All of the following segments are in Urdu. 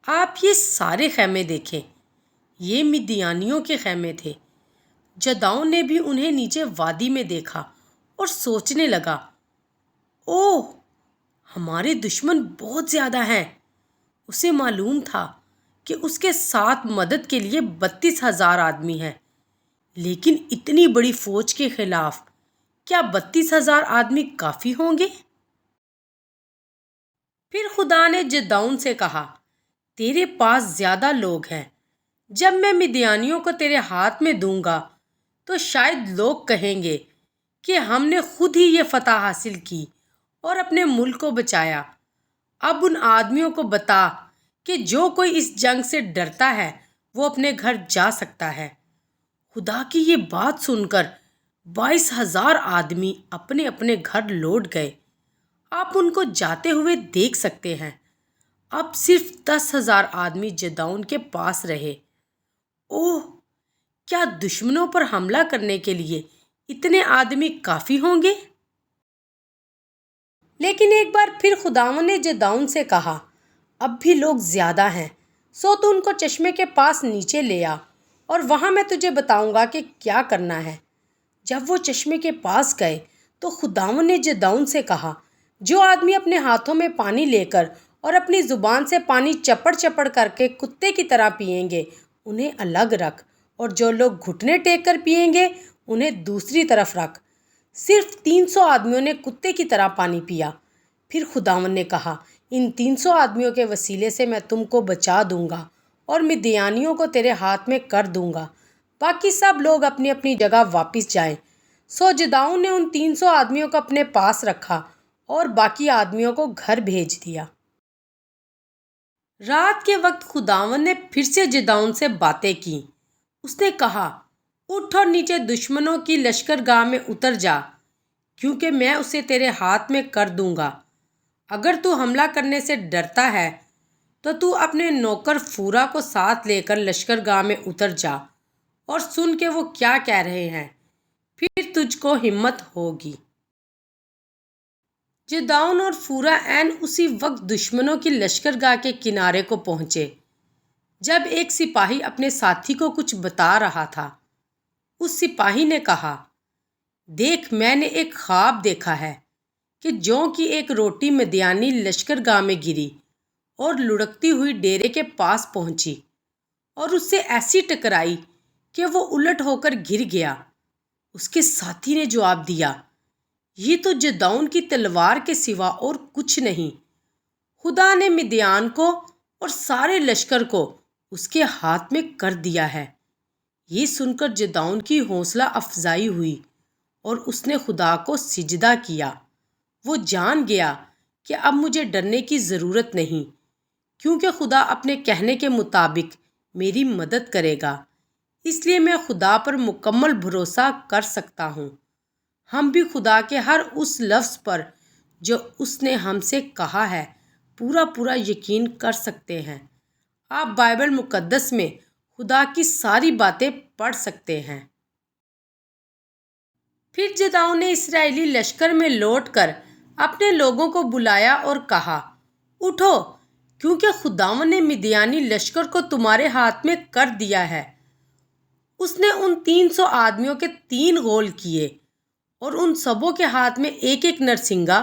آپ یہ سارے خیمے دیکھیں، یہ مدیانیوں کے خیمے تھے۔ جداؤں نے بھی انہیں نیچے وادی میں دیکھا اور سوچنے لگا، اوہ، ہمارے دشمن بہت زیادہ ہیں۔ اسے معلوم تھا کہ اس کے ساتھ مدد کے لیے 32,000 آدمی ہیں، لیکن اتنی بڑی فوج کے خلاف کیا 32,000 آدمی کافی ہوں گے؟ پھر خدا نے جدعون سے کہا، تیرے پاس زیادہ لوگ ہیں۔ جب میں مدیانیوں کو تیرے ہاتھ میں دوں گا تو شاید لوگ کہیں گے کہ ہم نے خود ہی یہ فتح حاصل کی اور اپنے ملک کو بچایا۔ اب ان آدمیوں کو بتا کہ جو کوئی اس جنگ سے ڈرتا ہے وہ اپنے گھر جا سکتا ہے۔ خدا کی یہ بات سن کر 22,000 آدمی اپنے اپنے گھر لوٹ گئے۔ آپ ان کو جاتے ہوئے دیکھ سکتے ہیں۔ اب صرف 10,000 آدمی جدعون کے پاس رہے۔ اوہ، کیا دشمنوں پر حملہ کرنے کے لیے اتنے آدمی کافی ہوں گے؟ لیکن ایک بار پھر خداوند نے جدعون سے کہا، اب بھی لوگ زیادہ ہیں، سو تو ان کو چشمے کے پاس نیچے لے آ اور وہاں میں تجھے بتاؤں گا کہ کیا کرنا ہے۔ جب وہ چشمے کے پاس گئے تو خداوند نے جدعون سے کہا، جو آدمی اپنے ہاتھوں میں پانی لے کر اور اپنی زبان سے پانی چپڑ چپڑ کر کے کتے کی طرح پئیں گے انہیں الگ رکھ، اور جو لوگ گھٹنے ٹیک کر پئیں گے انہیں دوسری طرف رکھ۔ صرف 300 آدمیوں نے کتے کی طرح پانی پیا۔ پھر خداوند نے کہا، ان 300 آدمیوں کے وسیلے سے میں تم کو بچا دوں گا اور مدیانیوں کو تیرے ہاتھ میں کر دوں گا۔ باقی سب لوگ اپنی اپنی جگہ واپس جائیں۔ سو جدعون نے ان 300 آدمیوں کو اپنے پاس رکھا اور باقی آدمیوں کو گھر بھیج دیا۔ رات کے وقت خداوند نے پھر سے جدعون سے باتیں کیں۔ اس نے کہا، اٹھ اور نیچے دشمنوں کی لشکرگاہ میں اتر جا، کیونکہ میں اسے تیرے ہاتھ میں کر دوں گا۔ اگر تو حملہ کرنے سے ڈرتا ہے تو اپنے نوکر فورا کو ساتھ لے کر لشکرگاہ میں اتر جا اور سن کہ وہ کیا کہہ رہے ہیں، پھر تجھ کو ہمت ہوگی۔ جدعون اور فورا عین اسی وقت دشمنوں کی لشکرگاہ کے کنارے کو پہنچے۔ جب ایک سپاہی اپنے ساتھی کو کچھ بتا رہا تھا، اس سپاہی نے کہا، دیکھ، میں نے ایک خواب دیکھا ہے کہ جوں کی ایک روٹی مدیانی لشکرگاہ میں گری اور لڑکتی ہوئی ڈیرے کے پاس پہنچی اور اس سے ایسی ٹکرائی کہ وہ الٹ ہو کر گر گیا۔ اس کے ساتھی نے جواب دیا، یہ تو جدعون کی تلوار کے سوا اور کچھ نہیں۔ خدا نے مدیان کو اور سارے لشکر کو اس کے ہاتھ میں کر دیا ہے۔ یہ سن کر جدعون کی حوصلہ افزائی ہوئی اور اس نے خدا کو سجدہ کیا۔ وہ جان گیا کہ اب مجھے ڈرنے کی ضرورت نہیں، کیونکہ خدا اپنے کہنے کے مطابق میری مدد کرے گا، اس لیے میں خدا پر مکمل بھروسہ کر سکتا ہوں۔ ہم بھی خدا کے ہر اس لفظ پر جو اس نے ہم سے کہا ہے پورا پورا یقین کر سکتے ہیں۔ آپ بائبل مقدس میں خدا کی ساری باتیں پڑھ سکتے ہیں۔ پھر جدعون نے اسرائیلی لشکر میں لوٹ کر اپنے لوگوں کو بلایا اور کہا، اٹھو، کیونکہ خداوند نے مدیانی لشکر کو تمہارے ہاتھ میں کر دیا ہے۔ اس نے ان 300 آدمیوں کے 3 غول کیے اور ان سبوں کے ہاتھ میں ایک ایک نرسنگا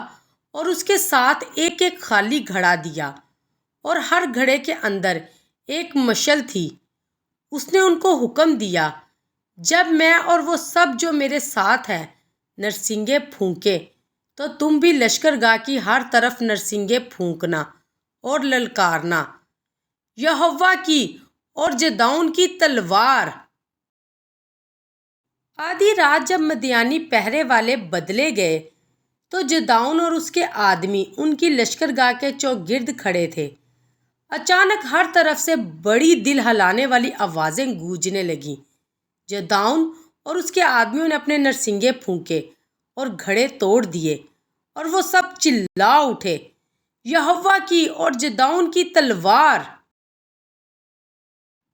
اور اس کے ساتھ ایک ایک خالی گھڑا دیا، اور ہر گھڑے کے اندر ایک مشل تھی۔ اس نے ان کو حکم دیا، جب میں اور وہ سب جو میرے ساتھ ہیں نرسنگے پھونکے تو تم بھی لشکرگاہ کی ہر طرف نرسنگے پھونکنا اور للکارنا، یہوہ کی اور جدعون کی تلوار۔ آدھی رات جب مدیانی پہرے والے بدلے گئے تو جدعون اور اس کے آدمی ان کی لشکرگاہ کے چوگرد کھڑے تھے۔ اچانک ہر طرف سے بڑی دل ہلانے والی آوازیں گونجنے لگیں۔ جدعون اور اس کے آدمیوں نے اپنے نرسنگے پھونکے اور گھڑے توڑ دیے، اور وہ سب چلا اٹھے، یہوہ کی اور جدعون کی تلوار۔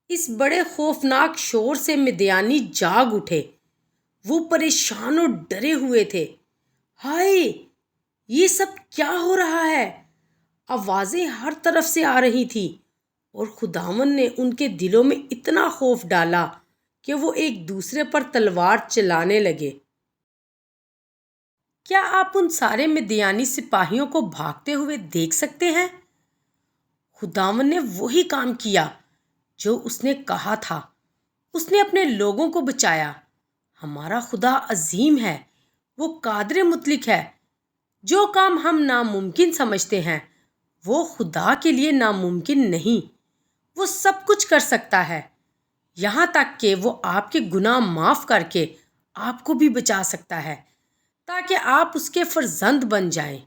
اس بڑے خوفناک شور سے مدیانی جاگ اٹھے۔ وہ پریشان اور ڈرے ہوئے تھے۔ ہائے، یہ سب کیا ہو رہا ہے؟ آوازیں ہر طرف سے آ رہی تھیں اور خداوند نے ان کے دلوں میں اتنا خوف ڈالا کہ وہ ایک دوسرے پر تلوار چلانے لگے۔ کیا آپ ان سارے مدیانی سپاہیوں کو بھاگتے ہوئے دیکھ سکتے ہیں؟ خداوند نے وہی کام کیا جو اس نے کہا تھا۔ اس نے اپنے لوگوں کو بچایا۔ ہمارا خدا عظیم ہے، وہ قادر مطلق ہے۔ جو کام ہم ناممکن سمجھتے ہیں وہ خدا کے لیے ناممکن نہیں۔ وہ سب کچھ کر سکتا ہے، یہاں تک کہ وہ آپ کے گناہ معاف کر کے آپ کو بھی بچا سکتا ہے تاکہ آپ اس کے فرزند بن جائیں۔